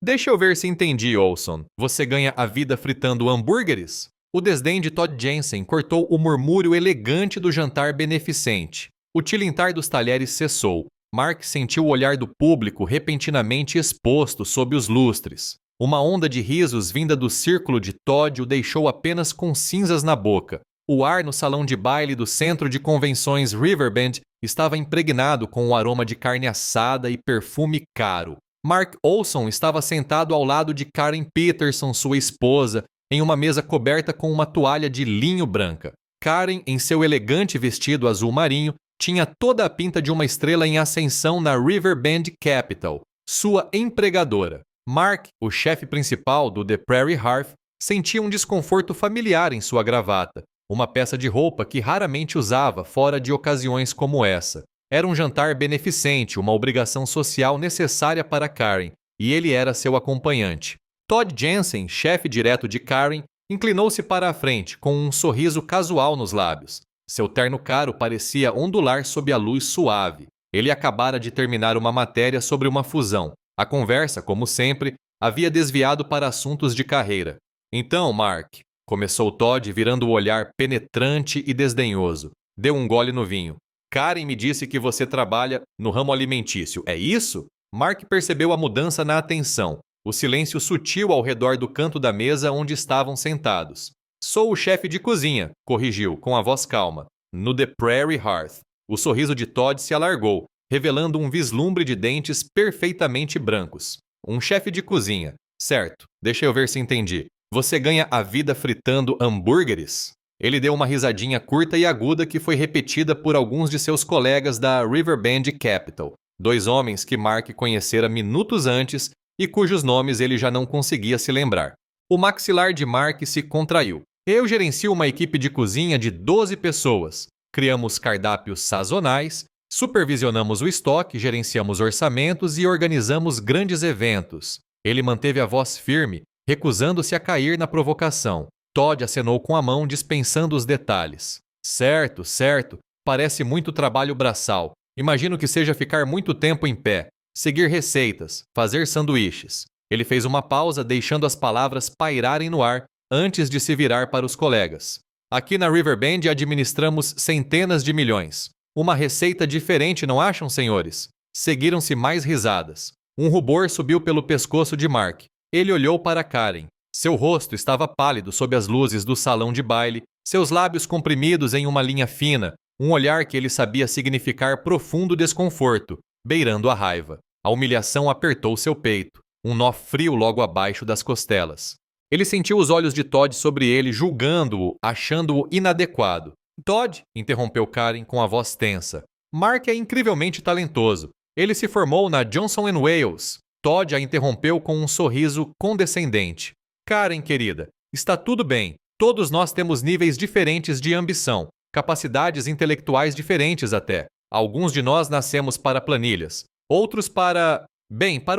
Deixa eu ver se entendi, Olson. Você ganha a vida fritando hambúrgueres? O desdém de Todd Jensen cortou o murmúrio elegante do jantar beneficente. O tilintar dos talheres cessou. Mark sentiu o olhar do público repentinamente exposto sob os lustres. Uma onda de risos vinda do círculo de Todd o deixou apenas com cinzas na boca. O ar no salão de baile do centro de convenções Riverbend estava impregnado com o aroma de carne assada e perfume caro. Mark Olson estava sentado ao lado de Karen Peterson, sua esposa, em uma mesa coberta com uma toalha de linho branca. Karen, em seu elegante vestido azul marinho, tinha toda a pinta de uma estrela em ascensão na Riverbend Capital, sua empregadora. Mark, o chefe principal do The Prairie Hearth, sentia um desconforto familiar em sua gravata, uma peça de roupa que raramente usava fora de ocasiões como essa. Era um jantar beneficente, uma obrigação social necessária para Karen, e ele era seu acompanhante. Todd Jensen, chefe direto de Karen, inclinou-se para a frente, com um sorriso casual nos lábios. Seu terno caro parecia ondular sob a luz suave. Ele acabara de terminar uma matéria sobre uma fusão. A conversa, como sempre, havia desviado para assuntos de carreira. Então, Mark, começou Todd, virando o olhar penetrante e desdenhoso. Deu um gole no vinho. Karen me disse que você trabalha no ramo alimentício, é isso? Mark percebeu a mudança na atenção, o silêncio sutil ao redor do canto da mesa onde estavam sentados. Sou o chefe de cozinha, corrigiu, com a voz calma. No The Prairie Hearth. O sorriso de Todd se alargou, revelando um vislumbre de dentes perfeitamente brancos. Um chefe de cozinha. Certo, deixa eu ver se entendi. Você ganha a vida fritando hambúrgueres? Ele deu uma risadinha curta e aguda que foi repetida por alguns de seus colegas da Riverbend Capital, dois homens que Mark conhecera minutos antes e cujos nomes ele já não conseguia se lembrar. O maxilar de Mark se contraiu. Eu gerencio uma equipe de cozinha de 12 pessoas. Criamos cardápios sazonais, supervisionamos o estoque, gerenciamos orçamentos e organizamos grandes eventos. Ele manteve a voz firme, recusando-se a cair na provocação. Todd acenou com a mão, dispensando os detalhes. Certo, certo. Parece muito trabalho braçal. Imagino que seja ficar muito tempo em pé, seguir receitas, fazer sanduíches. Ele fez uma pausa, deixando as palavras pairarem no ar antes de se virar para os colegas. Aqui na Riverbend administramos centenas de milhões. Uma receita diferente, não acham, senhores? Seguiram-se mais risadas. Um rubor subiu pelo pescoço de Mark. Ele olhou para Karen. Seu rosto estava pálido sob as luzes do salão de baile, seus lábios comprimidos em uma linha fina, um olhar que ele sabia significar profundo desconforto, beirando a raiva. A humilhação apertou seu peito, um nó frio logo abaixo das costelas. Ele sentiu os olhos de Todd sobre ele, julgando-o, achando-o inadequado. Todd, interrompeu Karen com a voz tensa. Mark é incrivelmente talentoso. Ele se formou na Johnson & Wales. Todd a interrompeu com um sorriso condescendente. Karen, querida, está tudo bem. Todos nós temos níveis diferentes de ambição, capacidades intelectuais diferentes até. Alguns de nós nascemos para planilhas, outros para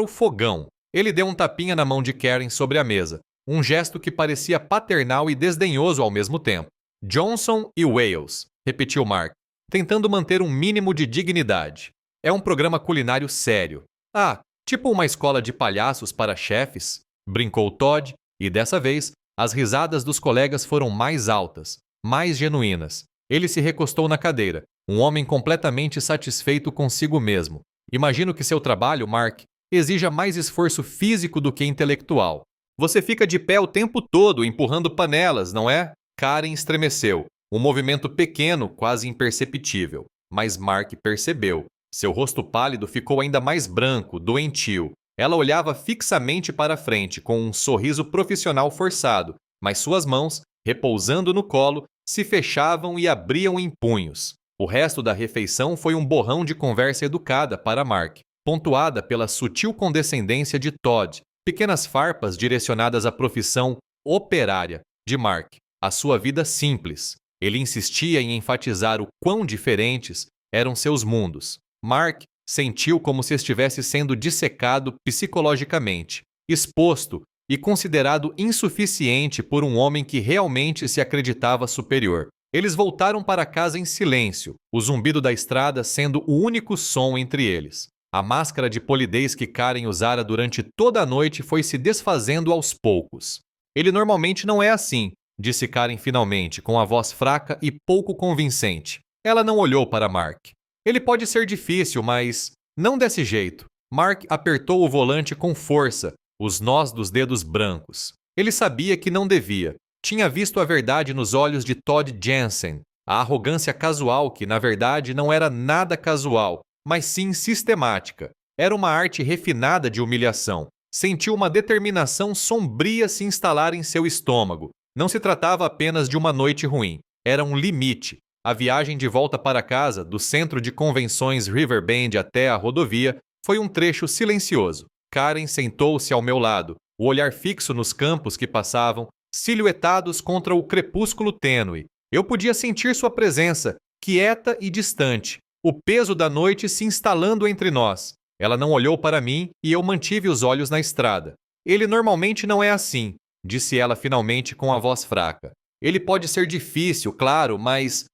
o fogão. Ele deu um tapinha na mão de Karen sobre a mesa, um gesto que parecia paternal e desdenhoso ao mesmo tempo. Johnson e Wales, repetiu Mark, tentando manter um mínimo de dignidade. É um programa culinário sério. Ah, tipo uma escola de palhaços para chefes? Brincou Todd. E dessa vez, as risadas dos colegas foram mais altas, mais genuínas. Ele se recostou na cadeira, um homem completamente satisfeito consigo mesmo. Imagino que seu trabalho, Mark, exija mais esforço físico do que intelectual. Você fica de pé o tempo todo, empurrando panelas, não é? Karen estremeceu. Um movimento pequeno, quase imperceptível. Mas Mark percebeu. Seu rosto pálido ficou ainda mais branco, doentio. Ela olhava fixamente para a frente, com um sorriso profissional forçado, mas suas mãos, repousando no colo, se fechavam e abriam em punhos. O resto da refeição foi um borrão de conversa educada para Mark, pontuada pela sutil condescendência de Todd, pequenas farpas direcionadas à profissão operária de Mark, à sua vida simples. Ele insistia em enfatizar o quão diferentes eram seus mundos. Mark sentiu como se estivesse sendo dissecado psicologicamente, exposto e considerado insuficiente por um homem que realmente se acreditava superior. Eles voltaram para casa em silêncio, o zumbido da estrada sendo o único som entre eles. A máscara de polidez que Karen usara durante toda a noite foi se desfazendo aos poucos. Ele normalmente não é assim, disse Karen finalmente, com a voz fraca e pouco convincente. Ela não olhou para Mark. Ele pode ser difícil, mas não desse jeito. Mark apertou o volante com força, os nós dos dedos brancos. Ele sabia que não devia. Tinha visto a verdade nos olhos de Todd Jensen, a arrogância casual que, na verdade, não era nada casual, mas sim sistemática. Era uma arte refinada de humilhação. Sentiu uma determinação sombria se instalar em seu estômago. Não se tratava apenas de uma noite ruim. Era um limite. A viagem de volta para casa, do centro de convenções Riverbend até a rodovia, foi um trecho silencioso. Karen sentou-se ao meu lado, o olhar fixo nos campos que passavam, silhuetados contra o crepúsculo tênue. Eu podia sentir sua presença, quieta e distante, o peso da noite se instalando entre nós. Ela não olhou para mim e eu mantive os olhos na estrada. Ele normalmente não é assim, disse ela finalmente com a voz fraca. Ele pode ser difícil, claro, mas...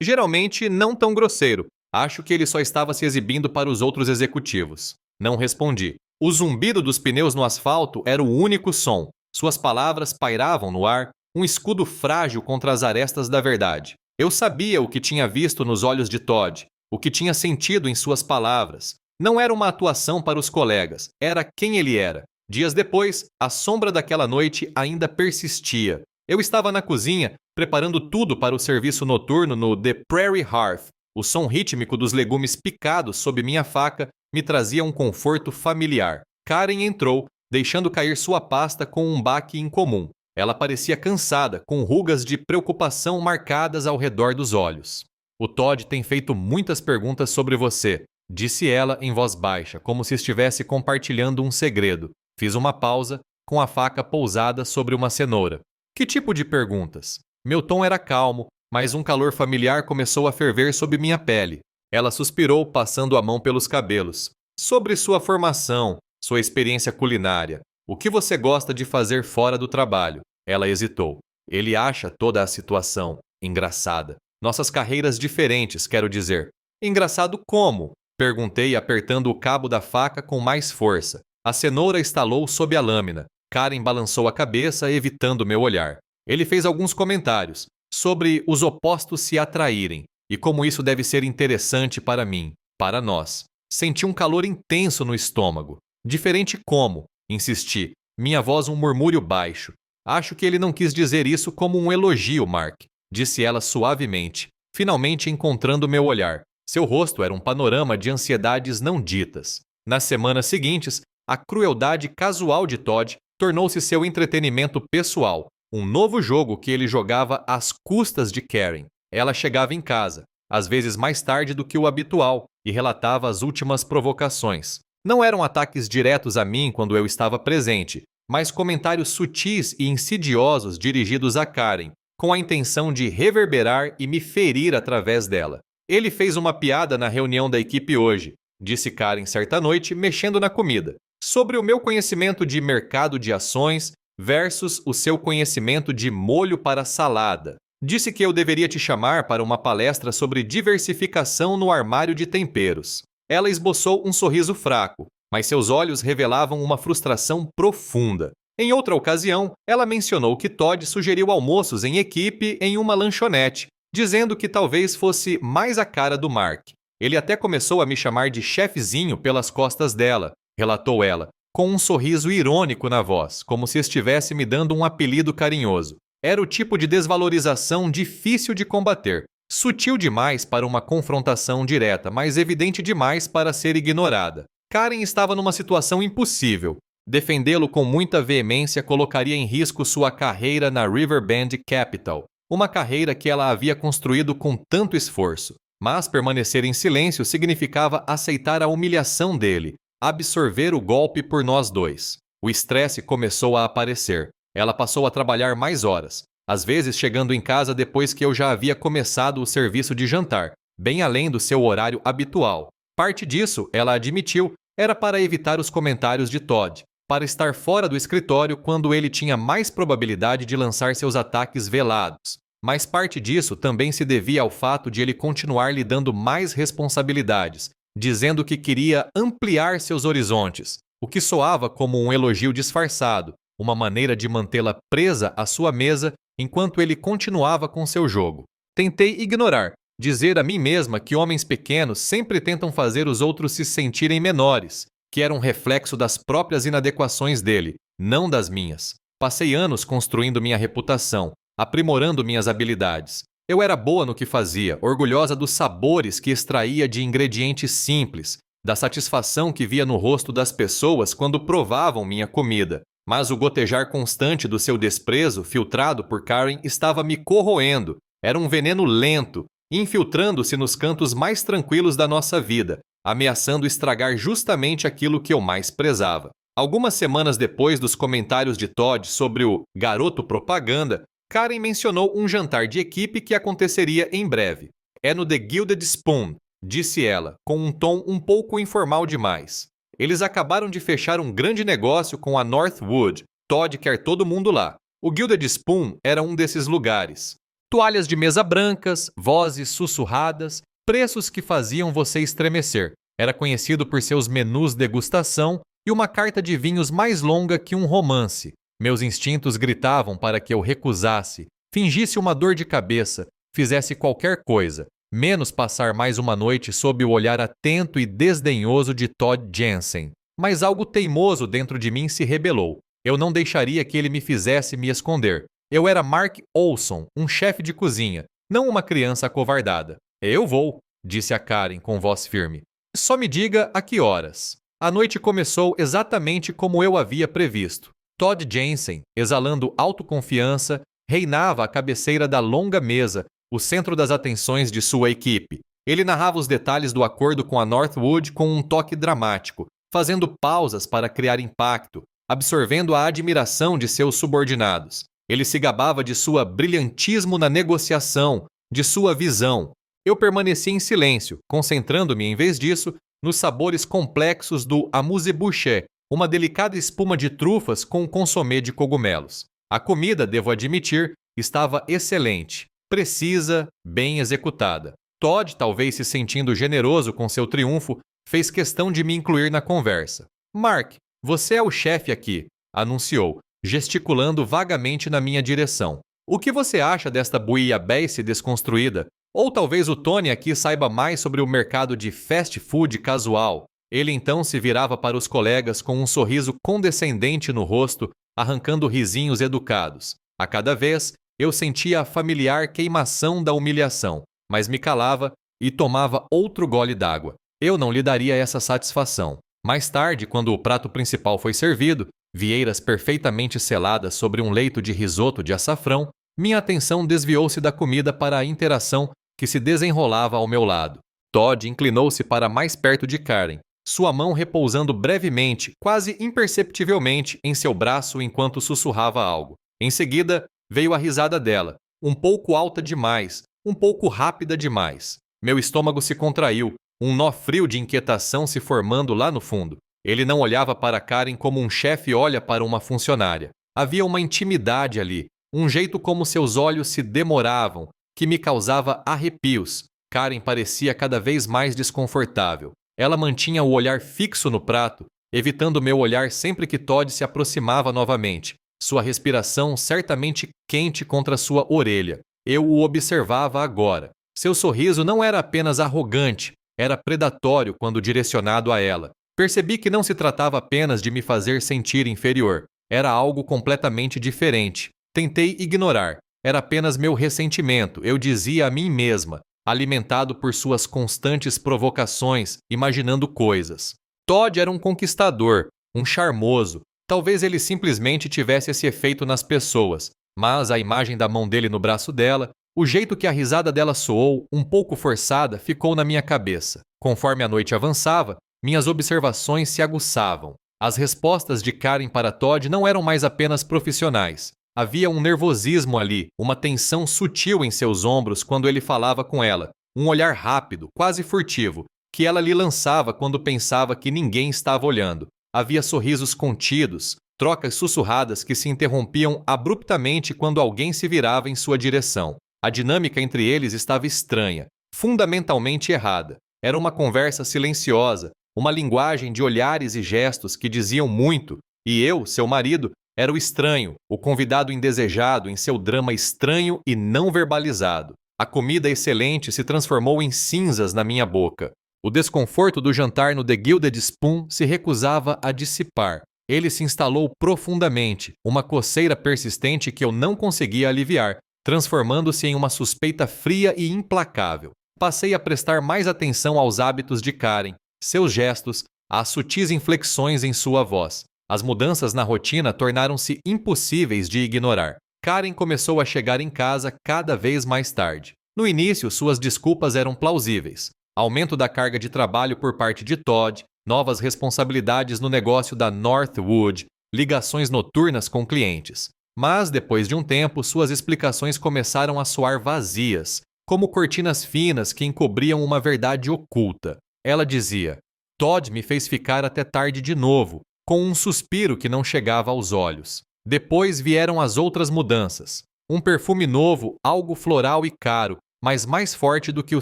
Geralmente não tão grosseiro. Acho que ele só estava se exibindo para os outros executivos. Não respondi. O zumbido dos pneus no asfalto era o único som. Suas palavras pairavam no ar, um escudo frágil contra as arestas da verdade. Eu sabia o que tinha visto nos olhos de Todd, o que tinha sentido em suas palavras. Não era uma atuação para os colegas, era quem ele era. Dias depois, a sombra daquela noite ainda persistia. Eu estava na cozinha, preparando tudo para o serviço noturno no The Prairie Hearth. O som rítmico dos legumes picados sob minha faca me trazia um conforto familiar. Karen entrou, deixando cair sua pasta com um baque incomum. Ela parecia cansada, com rugas de preocupação marcadas ao redor dos olhos. O Todd tem feito muitas perguntas sobre você, disse ela em voz baixa, como se estivesse compartilhando um segredo. Fiz uma pausa, com a faca pousada sobre uma cenoura. Que tipo de perguntas? Meu tom era calmo, mas um calor familiar começou a ferver sob minha pele. Ela suspirou, passando a mão pelos cabelos. Sobre sua formação, sua experiência culinária. O que você gosta de fazer fora do trabalho? Ela hesitou. Ele acha toda a situação engraçada. Nossas carreiras diferentes, quero dizer. Engraçado como? Perguntei, apertando o cabo da faca com mais força. A cenoura estalou sob a lâmina. Karen balançou a cabeça, evitando meu olhar. Ele fez alguns comentários sobre os opostos se atraírem e como isso deve ser interessante para mim, para nós. Senti um calor intenso no estômago. Diferente como? Insisti, minha voz um murmúrio baixo. Acho que ele não quis dizer isso como um elogio, Mark, disse ela suavemente, finalmente encontrando meu olhar. Seu rosto era um panorama de ansiedades não ditas. Nas semanas seguintes, a crueldade casual de Todd tornou-se seu entretenimento pessoal, um novo jogo que ele jogava às custas de Karen. Ela chegava em casa, às vezes mais tarde do que o habitual, e relatava as últimas provocações. Não eram ataques diretos a mim quando eu estava presente, mas comentários sutis e insidiosos dirigidos a Karen, com a intenção de reverberar e me ferir através dela. Ele fez uma piada na reunião da equipe hoje, disse Karen certa noite, mexendo na comida, sobre o meu conhecimento de mercado de ações versus o seu conhecimento de molho para salada. Disse que eu deveria te chamar para uma palestra sobre diversificação no armário de temperos. Ela esboçou um sorriso fraco, mas seus olhos revelavam uma frustração profunda. Em outra ocasião, ela mencionou que Todd sugeriu almoços em equipe em uma lanchonete, dizendo que talvez fosse mais a cara do Mark. Ele até começou a me chamar de chefezinho pelas costas dela, relatou ela, com um sorriso irônico na voz, como se estivesse me dando um apelido carinhoso. Era o tipo de desvalorização difícil de combater, sutil demais para uma confrontação direta, mas evidente demais para ser ignorada. Karen estava numa situação impossível. Defendê-lo com muita veemência colocaria em risco sua carreira na Riverbend Capital, uma carreira que ela havia construído com tanto esforço. Mas permanecer em silêncio significava aceitar a humilhação dele, absorver o golpe por nós dois. O estresse começou a aparecer. Ela passou a trabalhar mais horas, às vezes chegando em casa depois que eu já havia começado o serviço de jantar, bem além do seu horário habitual. Parte disso, ela admitiu, era para evitar os comentários de Todd, para estar fora do escritório quando ele tinha mais probabilidade de lançar seus ataques velados. Mas parte disso também se devia ao fato de ele continuar lhe dando mais responsabilidades, dizendo que queria ampliar seus horizontes, o que soava como um elogio disfarçado, uma maneira de mantê-la presa à sua mesa enquanto ele continuava com seu jogo. Tentei ignorar, dizer a mim mesma que homens pequenos sempre tentam fazer os outros se sentirem menores, que era um reflexo das próprias inadequações dele, não das minhas. Passei anos construindo minha reputação, aprimorando minhas habilidades. Eu era boa no que fazia, orgulhosa dos sabores que extraía de ingredientes simples, da satisfação que via no rosto das pessoas quando provavam minha comida. Mas o gotejar constante do seu desprezo, filtrado por Karen, estava me corroendo. Era um veneno lento, infiltrando-se nos cantos mais tranquilos da nossa vida, ameaçando estragar justamente aquilo que eu mais prezava. Algumas semanas depois dos comentários de Todd sobre o garoto propaganda, Karen mencionou um jantar de equipe que aconteceria em breve. É no The Gilded Spoon, disse ela, com um tom um pouco informal demais. Eles acabaram de fechar um grande negócio com a Northwood. Todd quer todo mundo lá. O Gilded Spoon era um desses lugares. Toalhas de mesa brancas, vozes sussurradas, preços que faziam você estremecer. Era conhecido por seus menus degustação e uma carta de vinhos mais longa que um romance. Meus instintos gritavam para que eu recusasse, fingisse uma dor de cabeça, fizesse qualquer coisa, menos passar mais uma noite sob o olhar atento e desdenhoso de Todd Jensen. Mas algo teimoso dentro de mim se rebelou. Eu não deixaria que ele me fizesse me esconder. Eu era Mark Olson, um chefe de cozinha, não uma criança acovardada. Eu vou, disse a Karen com voz firme. Só me diga a que horas. A noite começou exatamente como eu havia previsto. Todd Jensen, exalando autoconfiança, reinava à cabeceira da longa mesa, o centro das atenções de sua equipe. Ele narrava os detalhes do acordo com a Northwood com um toque dramático, fazendo pausas para criar impacto, absorvendo a admiração de seus subordinados. Ele se gabava de sua brilhantismo na negociação, de sua visão. Eu permaneci em silêncio, concentrando-me, em vez disso, nos sabores complexos do amuse-boucher, uma delicada espuma de trufas com consomê de cogumelos. A comida, devo admitir, estava excelente, precisa, bem executada. Todd, talvez se sentindo generoso com seu triunfo, fez questão de me incluir na conversa. Mark, você é o chefe aqui, anunciou, gesticulando vagamente na minha direção. O que você acha desta buiabice desconstruída? Ou talvez o Tony aqui saiba mais sobre o mercado de fast food casual. Ele então se virava para os colegas com um sorriso condescendente no rosto, arrancando risinhos educados. A cada vez, eu sentia a familiar queimação da humilhação, mas me calava e tomava outro gole d'água. Eu não lhe daria essa satisfação. Mais tarde, quando o prato principal foi servido, vieiras perfeitamente seladas sobre um leito de risoto de açafrão, minha atenção desviou-se da comida para a interação que se desenrolava ao meu lado. Todd inclinou-se para mais perto de Karen, sua mão repousando brevemente, quase imperceptivelmente, em seu braço enquanto sussurrava algo. Em seguida, veio a risada dela, um pouco alta demais, um pouco rápida demais. Meu estômago se contraiu, um nó frio de inquietação se formando lá no fundo. Ele não olhava para Karen como um chefe olha para uma funcionária. Havia uma intimidade ali, um jeito como seus olhos se demoravam, que me causava arrepios. Karen parecia cada vez mais desconfortável. Ela mantinha o olhar fixo no prato, evitando meu olhar sempre que Todd se aproximava novamente. Sua respiração certamente quente contra sua orelha. Eu o observava agora. Seu sorriso não era apenas arrogante, era predatório quando direcionado a ela. Percebi que não se tratava apenas de me fazer sentir inferior. Era algo completamente diferente. Tentei ignorar. Era apenas meu ressentimento, eu dizia a mim mesma, alimentado por suas constantes provocações, imaginando coisas. Todd era um conquistador, um charmoso. Talvez ele simplesmente tivesse esse efeito nas pessoas, mas a imagem da mão dele no braço dela, o jeito que a risada dela soou, um pouco forçada, ficou na minha cabeça. Conforme a noite avançava, minhas observações se aguçavam. As respostas de Karen para Todd não eram mais apenas profissionais. Havia um nervosismo ali, uma tensão sutil em seus ombros quando ele falava com ela, um olhar rápido, quase furtivo, que ela lhe lançava quando pensava que ninguém estava olhando. Havia sorrisos contidos, trocas sussurradas que se interrompiam abruptamente quando alguém se virava em sua direção. A dinâmica entre eles estava estranha, fundamentalmente errada. Era uma conversa silenciosa, uma linguagem de olhares e gestos que diziam muito, e eu, seu marido, era o estranho, o convidado indesejado em seu drama estranho e não verbalizado. A comida excelente se transformou em cinzas na minha boca. O desconforto do jantar no The Gilded Spoon se recusava a dissipar. Ele se instalou profundamente, uma coceira persistente que eu não conseguia aliviar, transformando-se em uma suspeita fria e implacável. Passei a prestar mais atenção aos hábitos de Karen, seus gestos, às sutis inflexões em sua voz. As mudanças na rotina tornaram-se impossíveis de ignorar. Karen começou a chegar em casa cada vez mais tarde. No início, suas desculpas eram plausíveis. Aumento da carga de trabalho por parte de Todd, novas responsabilidades no negócio da Northwood, ligações noturnas com clientes. Mas, depois de um tempo, suas explicações começaram a soar vazias, como cortinas finas que encobriam uma verdade oculta. Ela dizia: Todd me fez ficar até tarde de novo, com um suspiro que não chegava aos olhos. Depois vieram as outras mudanças. Um perfume novo, algo floral e caro, mas mais forte do que o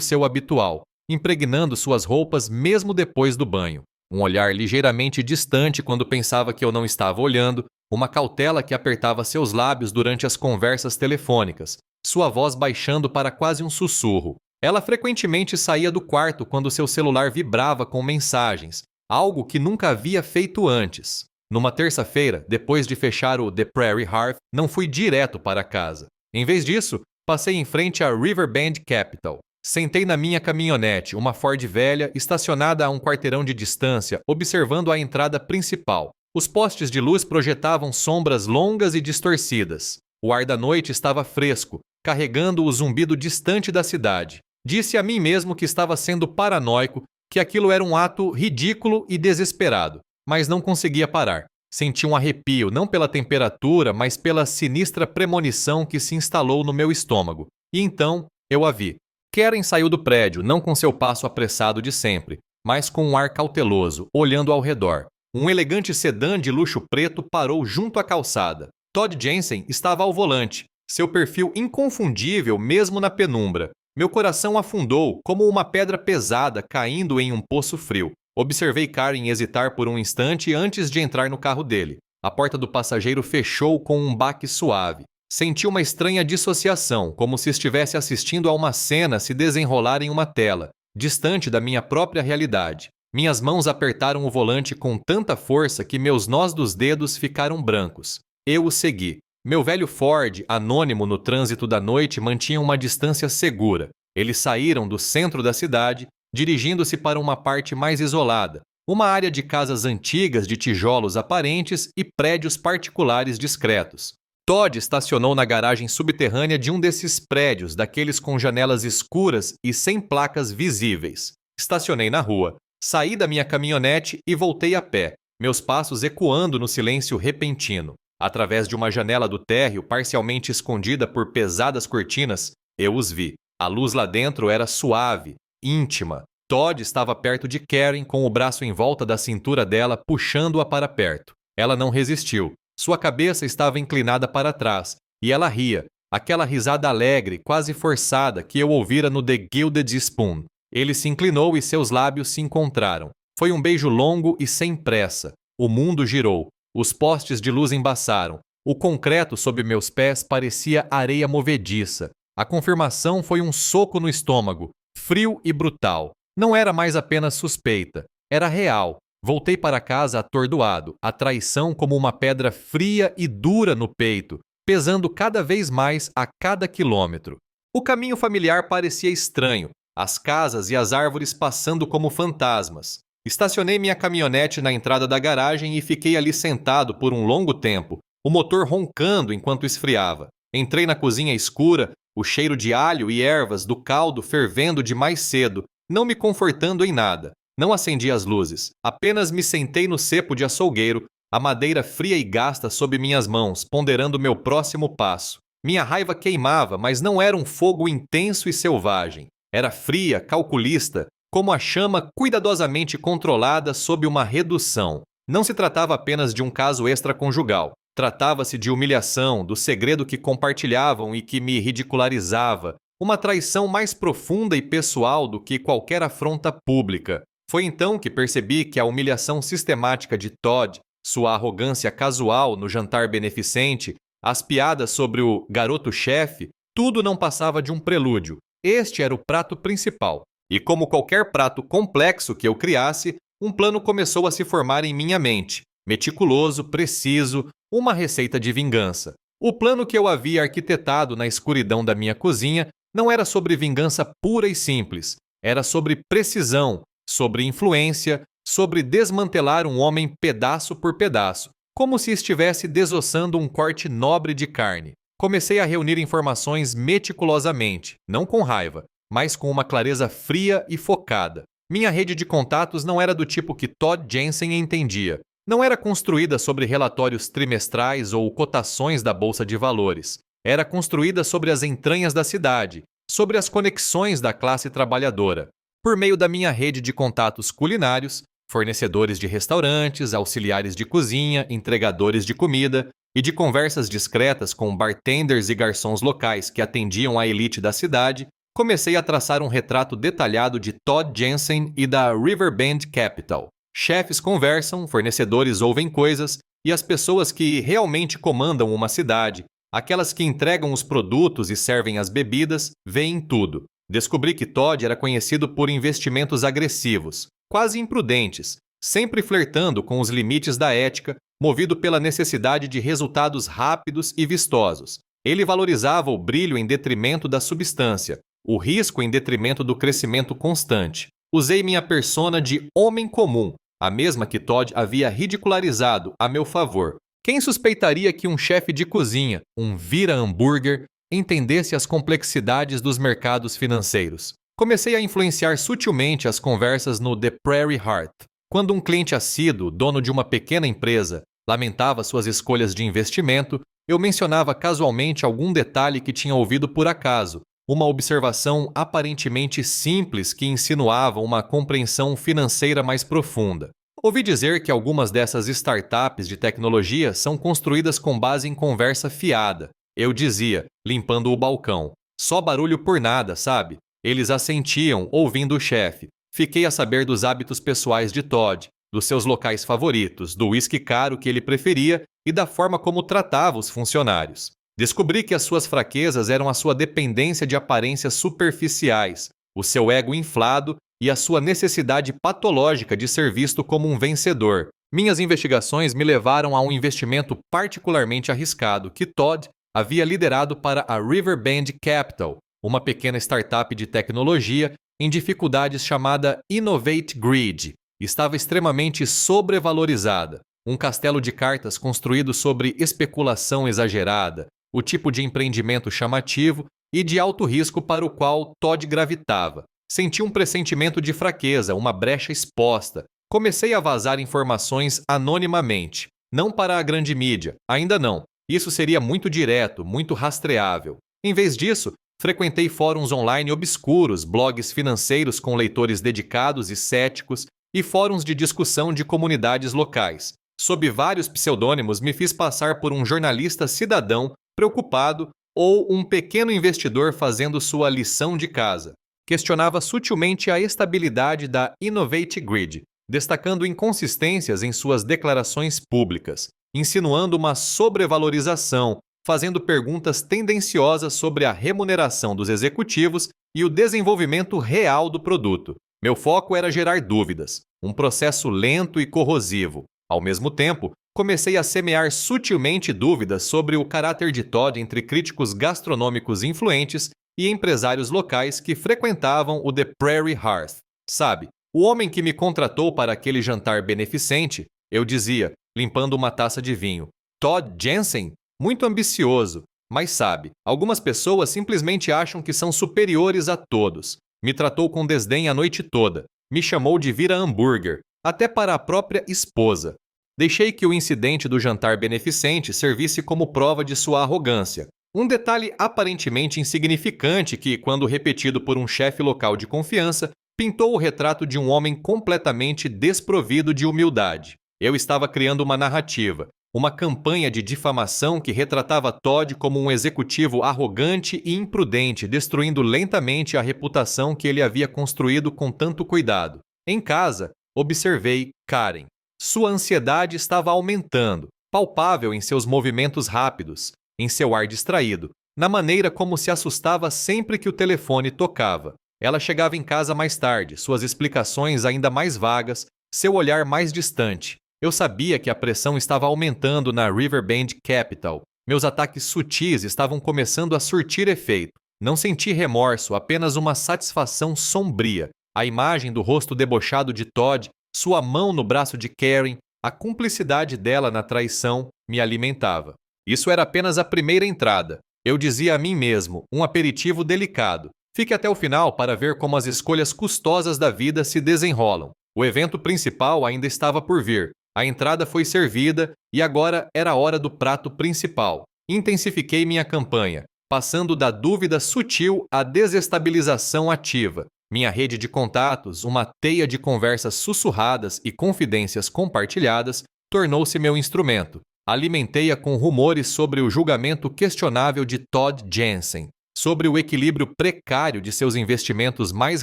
seu habitual, impregnando suas roupas mesmo depois do banho. Um olhar ligeiramente distante quando pensava que eu não estava olhando, uma cautela que apertava seus lábios durante as conversas telefônicas, sua voz baixando para quase um sussurro. Ela frequentemente saía do quarto quando seu celular vibrava com mensagens, algo que nunca havia feito antes. Numa terça-feira, depois de fechar o The Prairie Hearth, não fui direto para casa. Em vez disso, passei em frente à Riverbend Capital. Sentei na minha caminhonete, uma Ford velha, estacionada a um quarteirão de distância, observando a entrada principal. Os postes de luz projetavam sombras longas e distorcidas. O ar da noite estava fresco, carregando o zumbido distante da cidade. Disse a mim mesmo que estava sendo paranoico, que aquilo era um ato ridículo e desesperado, mas não conseguia parar. Senti um arrepio, não pela temperatura, mas pela sinistra premonição que se instalou no meu estômago. E então, eu a vi. Karen saiu do prédio, não com seu passo apressado de sempre, mas com um ar cauteloso, olhando ao redor. Um elegante sedã de luxo preto parou junto à calçada. Todd Jensen estava ao volante, seu perfil inconfundível mesmo na penumbra. Meu coração afundou como uma pedra pesada caindo em um poço frio. Observei Karen hesitar por um instante antes de entrar no carro dele. A porta do passageiro fechou com um baque suave. Senti uma estranha dissociação, como se estivesse assistindo a uma cena se desenrolar em uma tela, distante da minha própria realidade. Minhas mãos apertaram o volante com tanta força que meus nós dos dedos ficaram brancos. Eu o segui. Meu velho Ford, anônimo no trânsito da noite, mantinha uma distância segura. Eles saíram do centro da cidade, dirigindo-se para uma parte mais isolada, uma área de casas antigas de tijolos aparentes e prédios particulares discretos. Todd estacionou na garagem subterrânea de um desses prédios, daqueles com janelas escuras e sem placas visíveis. Estacionei na rua, saí da minha caminhonete e voltei a pé, meus passos ecoando no silêncio repentino. Através de uma janela do térreo parcialmente escondida por pesadas cortinas, eu os vi. A luz lá dentro era suave, íntima. Todd estava perto de Karen com o braço em volta da cintura dela, puxando-a para perto. Ela não resistiu. Sua cabeça estava inclinada para trás, e ela ria, aquela risada alegre, quase forçada, que eu ouvira no The Gilded Spoon. Ele se inclinou e seus lábios se encontraram. Foi um beijo longo e sem pressa. O mundo girou. Os postes de luz embaçaram. O concreto sob meus pés parecia areia movediça. A confirmação foi um soco no estômago, frio e brutal. Não era mais apenas suspeita, era real. Voltei para casa atordoado, a traição como uma pedra fria e dura no peito, pesando cada vez mais a cada quilômetro. O caminho familiar parecia estranho, as casas e as árvores passando como fantasmas. Estacionei minha caminhonete na entrada da garagem e fiquei ali sentado por um longo tempo, o motor roncando enquanto esfriava. Entrei na cozinha escura, o cheiro de alho e ervas do caldo fervendo de mais cedo, não me confortando em nada. Não acendi as luzes, apenas me sentei no cepo de açougueiro, a madeira fria e gasta sob minhas mãos, ponderando meu próximo passo. Minha raiva queimava, mas não era um fogo intenso e selvagem. Era fria, calculista, como a chama cuidadosamente controlada sob uma redução. Não se tratava apenas de um caso extraconjugal. Tratava-se de humilhação, do segredo que compartilhavam e que me ridicularizava, uma traição mais profunda e pessoal do que qualquer afronta pública. Foi então que percebi que a humilhação sistemática de Todd, sua arrogância casual no jantar beneficente, as piadas sobre o garoto-chefe, tudo não passava de um prelúdio. Este era o prato principal. E como qualquer prato complexo que eu criasse, um plano começou a se formar em minha mente. Meticuloso, preciso, uma receita de vingança. O plano que eu havia arquitetado na escuridão da minha cozinha não era sobre vingança pura e simples. Era sobre precisão, sobre influência, sobre desmantelar um homem pedaço por pedaço, como se estivesse desossando um corte nobre de carne. Comecei a reunir informações meticulosamente, não com raiva, mas com uma clareza fria e focada. Minha rede de contatos não era do tipo que Todd Jensen entendia. Não era construída sobre relatórios trimestrais ou cotações da Bolsa de Valores. Era construída sobre as entranhas da cidade, sobre as conexões da classe trabalhadora. Por meio da minha rede de contatos culinários, fornecedores de restaurantes, auxiliares de cozinha, entregadores de comida, e de conversas discretas com bartenders e garçons locais que atendiam a elite da cidade, comecei a traçar um retrato detalhado de Todd Jensen e da Riverbend Capital. Chefes conversam, fornecedores ouvem coisas, e as pessoas que realmente comandam uma cidade, aquelas que entregam os produtos e servem as bebidas, veem tudo. Descobri que Todd era conhecido por investimentos agressivos, quase imprudentes, sempre flertando com os limites da ética, movido pela necessidade de resultados rápidos e vistosos. Ele valorizava o brilho em detrimento da substância, o risco em detrimento do crescimento constante. Usei minha persona de homem comum, a mesma que Todd havia ridicularizado a meu favor. Quem suspeitaria que um chefe de cozinha, um vira-hambúrguer, entendesse as complexidades dos mercados financeiros? Comecei a influenciar sutilmente as conversas no The Prairie Heart. Quando um cliente assíduo, dono de uma pequena empresa, lamentava suas escolhas de investimento, eu mencionava casualmente algum detalhe que tinha ouvido por acaso, uma observação aparentemente simples que insinuava uma compreensão financeira mais profunda. Ouvi dizer que algumas dessas startups de tecnologia são construídas com base em conversa fiada. Eu dizia, limpando o balcão. Só barulho por nada, sabe? Eles assentiam, ouvindo o chefe. Fiquei a saber dos hábitos pessoais de Todd, dos seus locais favoritos, do uísque caro que ele preferia e da forma como tratava os funcionários. Descobri que as suas fraquezas eram a sua dependência de aparências superficiais, o seu ego inflado e a sua necessidade patológica de ser visto como um vencedor. Minhas investigações me levaram a um investimento particularmente arriscado que Todd havia liderado para a Riverbend Capital, uma pequena startup de tecnologia em dificuldades chamada Innovate Grid. Estava extremamente sobrevalorizada. Um castelo de cartas construído sobre especulação exagerada, o tipo de empreendimento chamativo e de alto risco para o qual Todd gravitava. Senti um pressentimento de fraqueza, uma brecha exposta. Comecei a vazar informações anonimamente. Não para a grande mídia, ainda não. Isso seria muito direto, muito rastreável. Em vez disso, frequentei fóruns online obscuros, blogs financeiros com leitores dedicados e céticos e fóruns de discussão de comunidades locais. Sob vários pseudônimos, me fiz passar por um jornalista cidadão preocupado ou um pequeno investidor fazendo sua lição de casa. Questionava sutilmente a estabilidade da Innovate Grid, destacando inconsistências em suas declarações públicas, insinuando uma sobrevalorização, fazendo perguntas tendenciosas sobre a remuneração dos executivos e o desenvolvimento real do produto. Meu foco era gerar dúvidas, um processo lento e corrosivo. Ao mesmo tempo, comecei a semear sutilmente dúvidas sobre o caráter de Todd entre críticos gastronômicos influentes e empresários locais que frequentavam o The Prairie Heart. Sabe, o homem que me contratou para aquele jantar beneficente, eu dizia, limpando uma taça de vinho. Todd Jensen? Muito ambicioso, mas sabe, algumas pessoas simplesmente acham que são superiores a todos. Me tratou com desdém a noite toda. Me chamou de vira-hambúrguer, até para a própria esposa. Deixei que o incidente do jantar beneficente servisse como prova de sua arrogância. Um detalhe aparentemente insignificante que, quando repetido por um chefe local de confiança, pintou o retrato de um homem completamente desprovido de humildade. Eu estava criando uma narrativa, uma campanha de difamação que retratava Todd como um executivo arrogante e imprudente, destruindo lentamente a reputação que ele havia construído com tanto cuidado. Em casa, observei Karen. Sua ansiedade estava aumentando, palpável em seus movimentos rápidos, em seu ar distraído, na maneira como se assustava sempre que o telefone tocava. Ela chegava em casa mais tarde, suas explicações ainda mais vagas, seu olhar mais distante. Eu sabia que a pressão estava aumentando na Riverbend Capital. Meus ataques sutis estavam começando a surtir efeito. Não senti remorso, apenas uma satisfação sombria. A imagem do rosto debochado de Todd, sua mão no braço de Karen, a cumplicidade dela na traição, me alimentava. Isso era apenas a primeira entrada. Eu dizia a mim mesmo, um aperitivo delicado. Fique até o final para ver como as escolhas custosas da vida se desenrolam. O evento principal ainda estava por vir. A entrada foi servida e agora era a hora do prato principal. Intensifiquei minha campanha, passando da dúvida sutil à desestabilização ativa. Minha rede de contatos, uma teia de conversas sussurradas e confidências compartilhadas, tornou-se meu instrumento. Alimentei-a com rumores sobre o julgamento questionável de Todd Jensen, sobre o equilíbrio precário de seus investimentos mais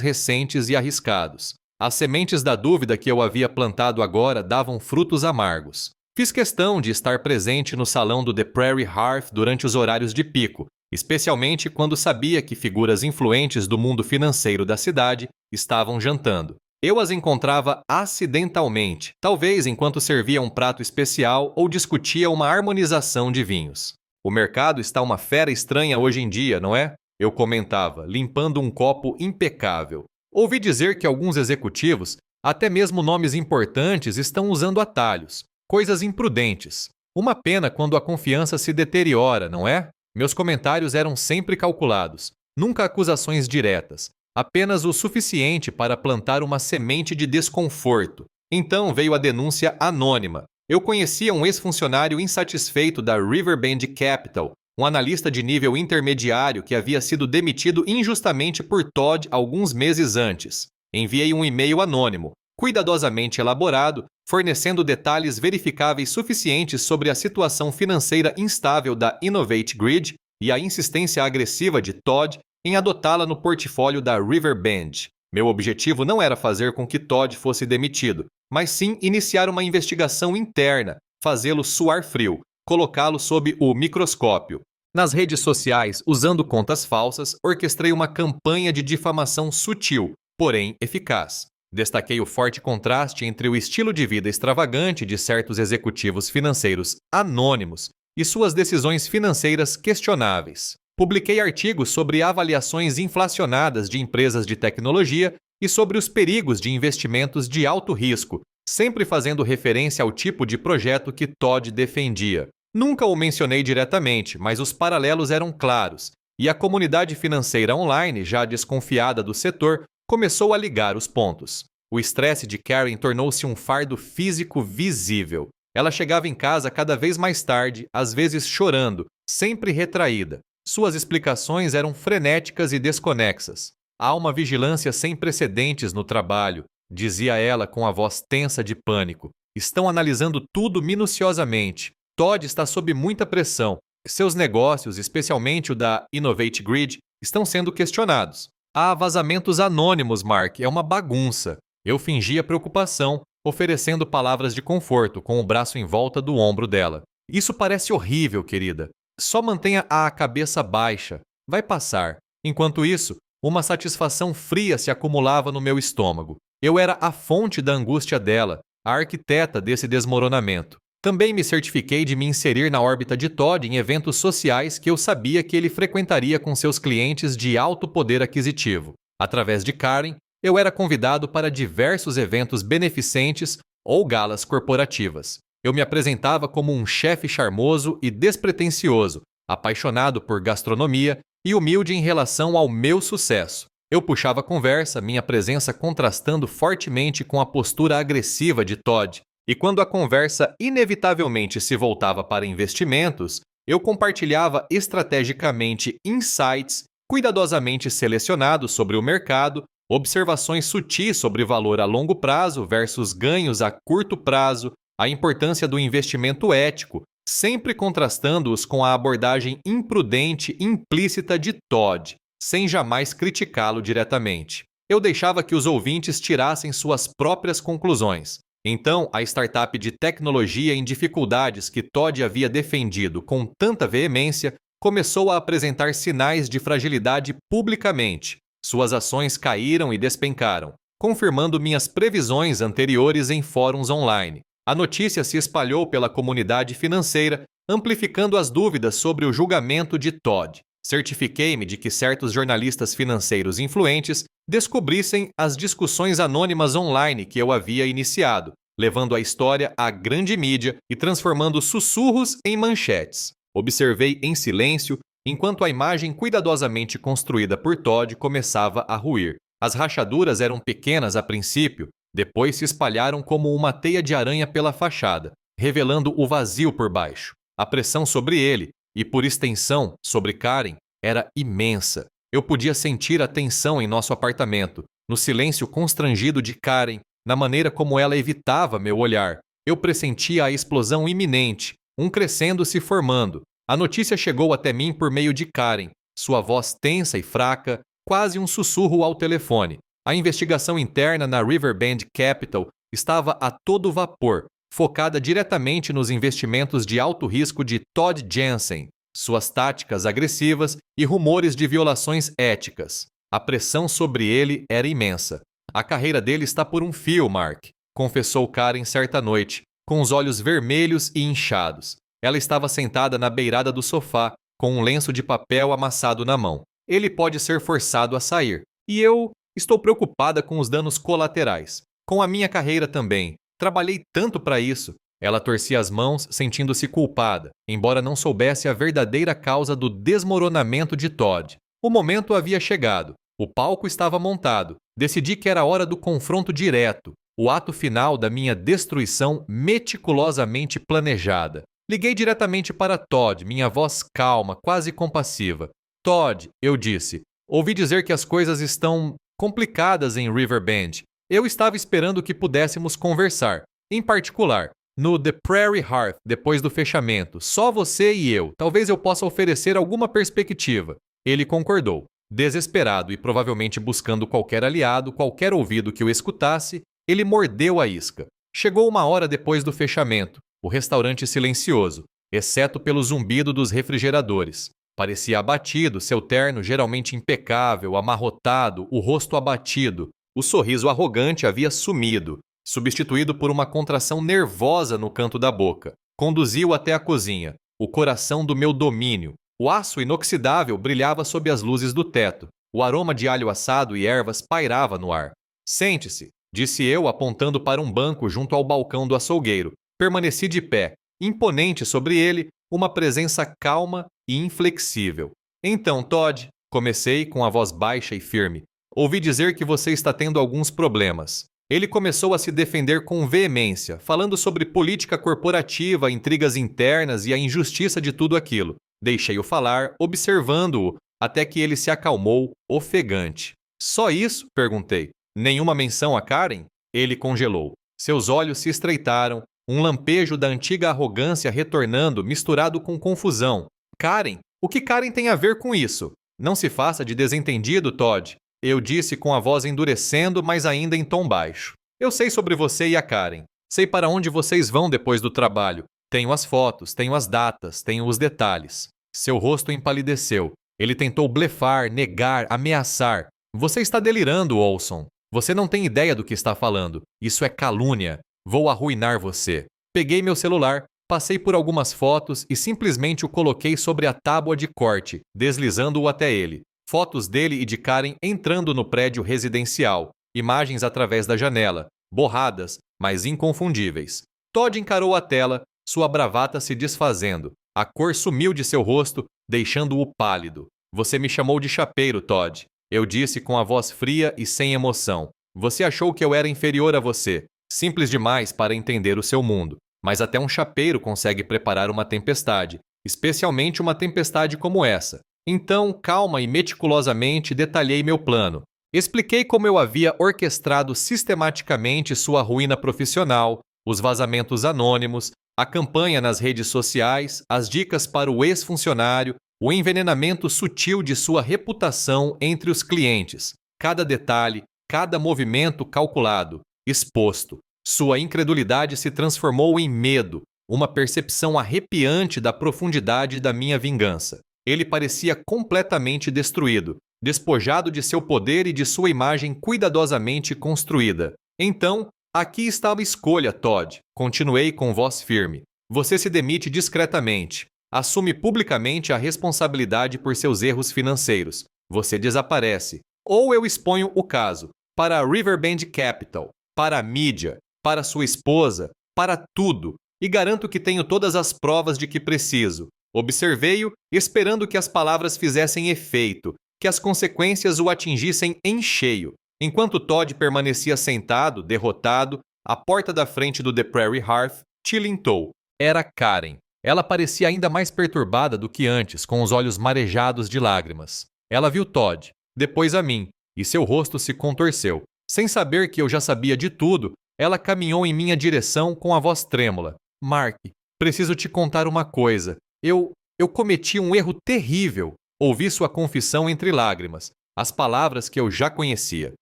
recentes e arriscados. As sementes da dúvida que eu havia plantado agora davam frutos amargos. Fiz questão de estar presente no salão do The Prairie Hearth durante os horários de pico, especialmente quando sabia que figuras influentes do mundo financeiro da cidade estavam jantando. Eu as encontrava acidentalmente, talvez enquanto servia um prato especial ou discutia uma harmonização de vinhos. O mercado está uma fera estranha hoje em dia, não é? Eu comentava, limpando um copo impecável. Ouvi dizer que alguns executivos, até mesmo nomes importantes, estão usando atalhos, coisas imprudentes. Uma pena quando a confiança se deteriora, não é? Meus comentários eram sempre calculados, nunca acusações diretas, apenas o suficiente para plantar uma semente de desconforto. Então veio a denúncia anônima. Eu conhecia um ex-funcionário insatisfeito da Riverbend Capital, um analista de nível intermediário que havia sido demitido injustamente por Todd alguns meses antes. Enviei um e-mail anônimo, cuidadosamente elaborado, fornecendo detalhes verificáveis suficientes sobre a situação financeira instável da Innovate Grid e a insistência agressiva de Todd em adotá-la no portfólio da Riverbend. Meu objetivo não era fazer com que Todd fosse demitido, mas sim iniciar uma investigação interna, fazê-lo suar frio, colocá-lo sob o microscópio. Nas redes sociais, usando contas falsas, orquestrei uma campanha de difamação sutil, porém eficaz. Destaquei o forte contraste entre o estilo de vida extravagante de certos executivos financeiros anônimos e suas decisões financeiras questionáveis. Publiquei artigos sobre avaliações inflacionadas de empresas de tecnologia e sobre os perigos de investimentos de alto risco, sempre fazendo referência ao tipo de projeto que Todd defendia. Nunca o mencionei diretamente, mas os paralelos eram claros, e a comunidade financeira online, já desconfiada do setor, começou a ligar os pontos. O estresse de Karen tornou-se um fardo físico visível. Ela chegava em casa cada vez mais tarde, às vezes chorando, sempre retraída. Suas explicações eram frenéticas e desconexas. Há uma vigilância sem precedentes no trabalho, dizia ela com a voz tensa de pânico. Estão analisando tudo minuciosamente. Todd está sob muita pressão. Seus negócios, especialmente o da Innovate Grid, estão sendo questionados. Há vazamentos anônimos, Mark. É uma bagunça. Eu fingia preocupação, oferecendo palavras de conforto, com o braço em volta do ombro dela. Isso parece horrível, querida. Só mantenha a cabeça baixa. Vai passar. Enquanto isso, uma satisfação fria se acumulava no meu estômago. Eu era a fonte da angústia dela, a arquiteta desse desmoronamento. Também me certifiquei de me inserir na órbita de Todd em eventos sociais que eu sabia que ele frequentaria com seus clientes de alto poder aquisitivo. Através de Karen, eu era convidado para diversos eventos beneficentes ou galas corporativas. Eu me apresentava como um chefe charmoso e despretensioso, apaixonado por gastronomia e humilde em relação ao meu sucesso. Eu puxava a conversa, minha presença contrastando fortemente com a postura agressiva de Todd. E quando a conversa inevitavelmente se voltava para investimentos, eu compartilhava estrategicamente insights cuidadosamente selecionados sobre o mercado, observações sutis sobre valor a longo prazo versus ganhos a curto prazo, a importância do investimento ético, sempre contrastando-os com a abordagem imprudente e implícita de Todd, sem jamais criticá-lo diretamente. Eu deixava que os ouvintes tirassem suas próprias conclusões. Então, a startup de tecnologia em dificuldades que Todd havia defendido com tanta veemência começou a apresentar sinais de fragilidade publicamente. Suas ações caíram e despencaram, confirmando minhas previsões anteriores em fóruns online. A notícia se espalhou pela comunidade financeira, amplificando as dúvidas sobre o julgamento de Todd. Certifiquei-me de que certos jornalistas financeiros influentes descobrissem as discussões anônimas online que eu havia iniciado, levando a história à grande mídia e transformando sussurros em manchetes. Observei em silêncio enquanto a imagem cuidadosamente construída por Todd começava a ruir. As rachaduras eram pequenas a princípio, depois se espalharam como uma teia de aranha pela fachada, revelando o vazio por baixo. A pressão sobre ele, e por extensão sobre Karen, era imensa. Eu podia sentir a tensão em nosso apartamento, no silêncio constrangido de Karen, na maneira como ela evitava meu olhar. Eu pressentia a explosão iminente, um crescendo se formando. A notícia chegou até mim por meio de Karen, sua voz tensa e fraca, quase um sussurro ao telefone. A investigação interna na Riverbend Capital estava a todo vapor, focada diretamente nos investimentos de alto risco de Todd Jensen, suas táticas agressivas e rumores de violações éticas. A pressão sobre ele era imensa. A carreira dele está por um fio, Mark, confessou Karen certa noite, com os olhos vermelhos e inchados. Ela estava sentada na beirada do sofá, com um lenço de papel amassado na mão. Ele pode ser forçado a sair. E eu estou preocupada com os danos colaterais. Com a minha carreira também. Trabalhei tanto para isso. Ela torcia as mãos, sentindo-se culpada, embora não soubesse a verdadeira causa do desmoronamento de Todd. O momento havia chegado. O palco estava montado. Decidi que era hora do confronto direto, o ato final da minha destruição meticulosamente planejada. Liguei diretamente para Todd, minha voz calma, quase compassiva. Todd, eu disse, ouvi dizer que as coisas estão complicadas em Riverbend. Eu estava esperando que pudéssemos conversar. Em particular, no The Prairie Hearth, depois do fechamento, só você e eu. Talvez eu possa oferecer alguma perspectiva. Ele concordou. Desesperado e provavelmente buscando qualquer aliado, qualquer ouvido que o escutasse, ele mordeu a isca. Chegou uma hora depois do fechamento, o restaurante silencioso, exceto pelo zumbido dos refrigeradores. Parecia abatido, seu terno geralmente impecável, amarrotado, o rosto abatido. O sorriso arrogante havia sumido, substituído por uma contração nervosa no canto da boca. Conduziu até a cozinha, o coração do meu domínio. O aço inoxidável brilhava sob as luzes do teto. O aroma de alho assado e ervas pairava no ar. Sente-se, disse eu, apontando para um banco junto ao balcão do açougueiro. Permaneci de pé, imponente sobre ele, uma presença calma e inflexível. Então, Todd, comecei com a voz baixa e firme, ouvi dizer que você está tendo alguns problemas. Ele começou a se defender com veemência, falando sobre política corporativa, intrigas internas e a injustiça de tudo aquilo. Deixei-o falar, observando-o, até que ele se acalmou, ofegante. Só isso? Perguntei. Nenhuma menção a Karen? Ele congelou. Seus olhos se estreitaram, um lampejo da antiga arrogância retornando, misturado com confusão. Karen? O que Karen tem a ver com isso? Não se faça de desentendido, Todd. Eu disse com a voz endurecendo, mas ainda em tom baixo. Eu sei sobre você e a Karen. Sei para onde vocês vão depois do trabalho. Tenho as fotos, tenho as datas, tenho os detalhes. Seu rosto empalideceu. Ele tentou blefar, negar, ameaçar. Você está delirando, Olson. Você não tem ideia do que está falando. Isso é calúnia. Vou arruinar você. Peguei meu celular, passei por algumas fotos e simplesmente o coloquei sobre a tábua de corte, deslizando-o até ele. Fotos dele e de Karen entrando no prédio residencial. Imagens através da janela, borradas, mas inconfundíveis. Todd encarou a tela, sua bravata se desfazendo. A cor sumiu de seu rosto, deixando-o pálido. Você me chamou de chapeiro, Todd. Eu disse com a voz fria e sem emoção. Você achou que eu era inferior a você. Simples demais para entender o seu mundo. Mas até um chapeiro consegue preparar uma tempestade, especialmente uma tempestade como essa. Então, calma e meticulosamente detalhei meu plano. Expliquei como eu havia orquestrado sistematicamente sua ruína profissional, Os vazamentos anônimos, a campanha nas redes sociais, as dicas para o ex-funcionário, o envenenamento sutil de sua reputação entre os clientes, cada detalhe, cada movimento calculado, exposto. Sua incredulidade se transformou em medo, uma percepção arrepiante da profundidade da minha vingança. Ele parecia completamente destruído, despojado de seu poder e de sua imagem cuidadosamente construída. Então, aqui está a escolha, Todd. Continuei com voz firme. Você se demite discretamente. Assume publicamente a responsabilidade por seus erros financeiros. Você desaparece. Ou eu exponho o caso para a Riverbend Capital, para a mídia, para sua esposa, para tudo, e garanto que tenho todas as provas de que preciso. Observei-o, esperando que as palavras fizessem efeito, que as consequências o atingissem em cheio. Enquanto Todd permanecia sentado, derrotado, à porta da frente do The Prairie Hearth, tilintou. Era Karen. Ela parecia ainda mais perturbada do que antes, com os olhos marejados de lágrimas. Ela viu Todd, depois a mim, e seu rosto se contorceu. Sem saber que eu já sabia de tudo, ela caminhou em minha direção com a voz trêmula. Mark, preciso te contar uma coisa. Eu cometi um erro terrível. Ouvi sua confissão entre lágrimas, as palavras que eu já conhecia.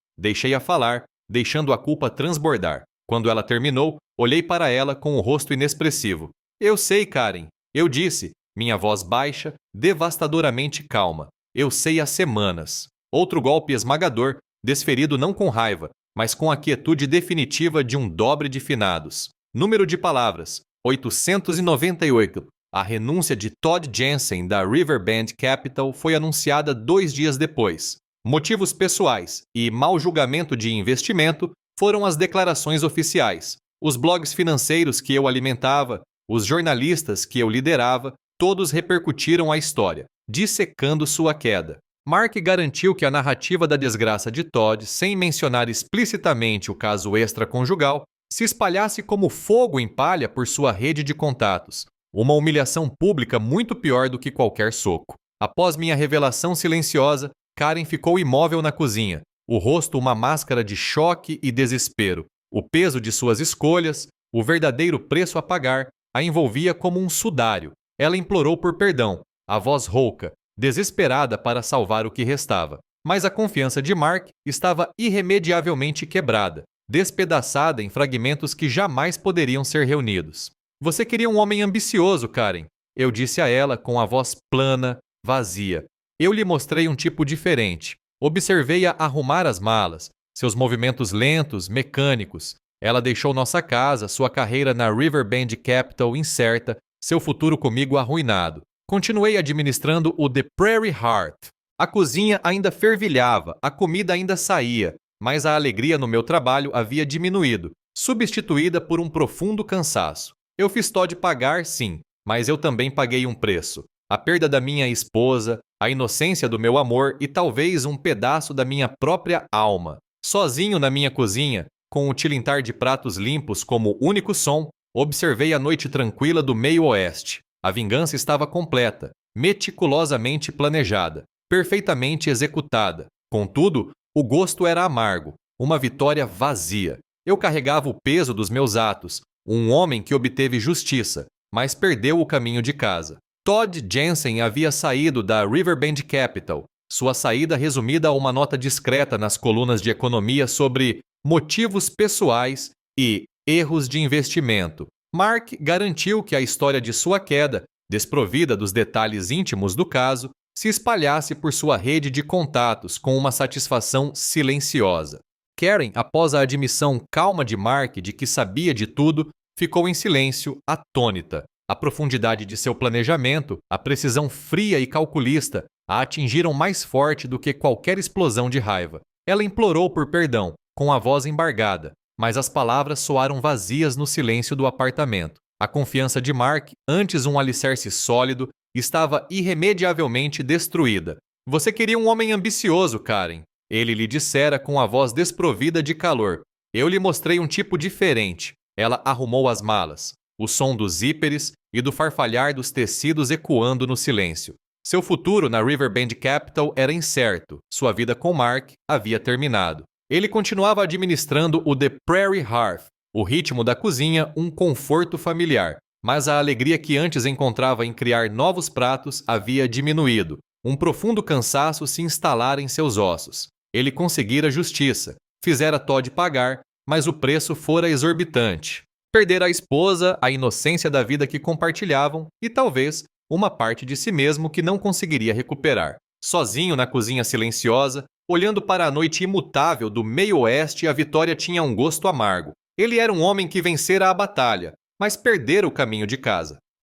Deixei-a falar, deixando a culpa transbordar. Quando ela terminou, olhei para ela com o rosto inexpressivo. Eu sei, Karen. Eu disse, minha voz baixa, devastadoramente calma. Eu sei há semanas. Outro golpe esmagador, desferido não com raiva, mas com a quietude definitiva de um dobre de finados. Número de palavras, 898. A renúncia de Todd Jensen da Riverbend Capital foi anunciada 2 dias depois. Motivos pessoais e mau julgamento de investimento foram as declarações oficiais. Os blogs financeiros que eu alimentava, os jornalistas que eu liderava, todos repercutiram a história, dissecando sua queda. Mark garantiu que a narrativa da desgraça de Todd, sem mencionar explicitamente o caso extraconjugal, se espalhasse como fogo em palha por sua rede de contatos. Uma humilhação pública muito pior do que qualquer soco. Após minha revelação silenciosa, Karen ficou imóvel na cozinha, o rosto uma máscara de choque e desespero. O peso de suas escolhas, o verdadeiro preço a pagar, a envolvia como um sudário. Ela implorou por perdão, a voz rouca, desesperada para salvar o que restava. Mas a confiança de Mark estava irremediavelmente quebrada, despedaçada em fragmentos que jamais poderiam ser reunidos. Você queria um homem ambicioso, Karen, eu disse a ela com a voz plana, vazia. Eu lhe mostrei um tipo diferente. Observei-a arrumar as malas, seus movimentos lentos, mecânicos. Ela deixou nossa casa, sua carreira na Riverbend Capital incerta, seu futuro comigo arruinado. Continuei administrando o The Prairie Hearth. A cozinha ainda fervilhava, a comida ainda saía, mas a alegria no meu trabalho havia diminuído, substituída por um profundo cansaço. Eu fiz Todd pagar, sim, mas eu também paguei um preço. A perda da minha esposa, a inocência do meu amor e talvez um pedaço da minha própria alma. Sozinho na minha cozinha, com o tilintar de pratos limpos como único som, observei a noite tranquila do meio-oeste. A vingança estava completa, meticulosamente planejada, perfeitamente executada. Contudo, o gosto era amargo, uma vitória vazia. Eu carregava o peso dos meus atos, um homem que obteve justiça, mas perdeu o caminho de casa. Todd Jensen havia saído da Riverbend Capital, sua saída resumida a uma nota discreta nas colunas de economia sobre motivos pessoais e erros de investimento. Mark garantiu que a história de sua queda, desprovida dos detalhes íntimos do caso, se espalhasse por sua rede de contatos com uma satisfação silenciosa. Karen, após a admissão calma de Mark de que sabia de tudo, ficou em silêncio, atônita. A profundidade de seu planejamento, a precisão fria e calculista, a atingiram mais forte do que qualquer explosão de raiva. Ela implorou por perdão, com a voz embargada, mas as palavras soaram vazias no silêncio do apartamento. A confiança de Mark, antes um alicerce sólido, estava irremediavelmente destruída. Você queria um homem ambicioso, Karen. Ele lhe dissera com a voz desprovida de calor. Eu lhe mostrei um tipo diferente. Ela arrumou as malas. O som dos zíperes e do farfalhar dos tecidos ecoando no silêncio. Seu futuro na Riverbend Capital era incerto. Sua vida com Mark havia terminado. Ele continuava administrando o The Prairie Hearth, O ritmo da cozinha, um conforto familiar, mas a alegria que antes encontrava em criar novos pratos havia diminuído. Um profundo cansaço se instalara em seus ossos. Ele conseguira justiça, fizera Todd pagar, mas o preço fora exorbitante. Perdera a esposa, a inocência da vida que compartilhavam e, talvez, uma parte de si mesmo que não conseguiria recuperar. Sozinho na cozinha silenciosa, olhando para a noite imutável do meio-oeste, a vitória tinha um gosto amargo. Ele era um homem que vencera a batalha, mas perdera o caminho de casa.